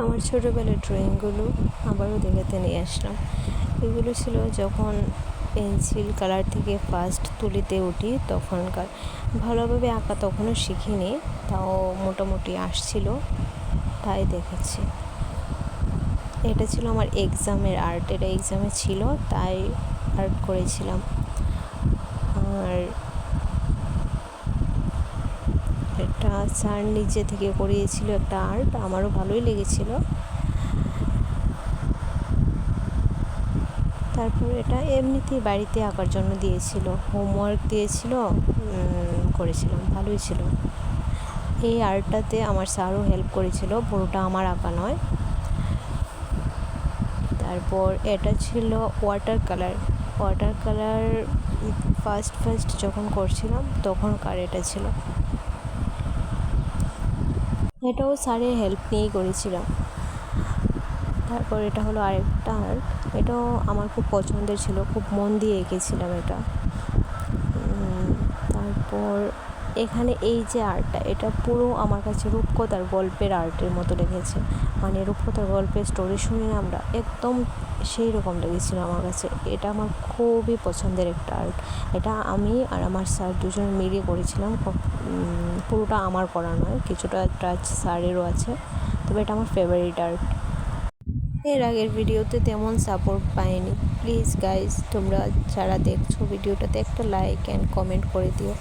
আমার ছোটোবেলার ড্রয়িংগুলো আবারও দেখাতে নিয়ে আসলাম। এগুলো ছিল যখন পেন্সিল কালার থেকে ফার্স্ট তুলিতে উঠি তখনকার। ভালোভাবে আঁকা তখনও শিখিনি, তাও মোটামুটি আসছিল, তাই দেখাচ্ছি। এটা ছিল আমার এক্সামের আর্ট, এটা এক্সামে ছিল তাই আর্ট করেছিলাম। আর এটা স্যার নিচে থেকে করিয়েছিল একটা আর্ট, আমারও ভালোই লেগেছিল। তারপর এটা এমনিতেই বাড়িতে আঁকার জন্য দিয়েছিল, হোমওয়ার্ক দিয়েছিল, করেছিলাম, ভালোই ছিল। এই আর্টটাতে আমার স্যারও হেল্প করেছিল, পুরোটা আমার আঁকা নয়। তারপর এটা ছিল ওয়াটার কালার ফার্স্ট যখন করছিলাম তখনকার এটা ছিল। এটাও স্যারের হেল্প নিয়েই করেছিলাম। তারপর এটা হলো আরেকটা আর্ট, এটাও আমার খুব পছন্দের ছিল, খুব মন দিয়ে এঁকেছিলাম এটা। তারপর এখানে এই যে আর্টটা, এটা পুরো আমার কাছে রূপকথার গল্পের আর্টের মতো লেগেছে। মানে রূপকথার গল্পের স্টোরি শুনি না আমরা, একদম সেই রকম লেগেছিল আমার কাছে। এটা আমার খুবই পছন্দের একটা আর্ট। এটা আমি আর আমার স্যার দুজনে মিলে করেছিলাম। পুরোটা আমার করা নয়, কিছুটা টাচ স্যারেরও আছে, তবে এটা আমার ফেভারিট আর্ট। এর আগের ভিডিওতে তেমন সাপোর্ট পাইনি। প্লিজ গাইজ, তোমরা যারা দেখছো ভিডিওটাতে একটা লাইক অ্যান্ড কমেন্ট করে দিও।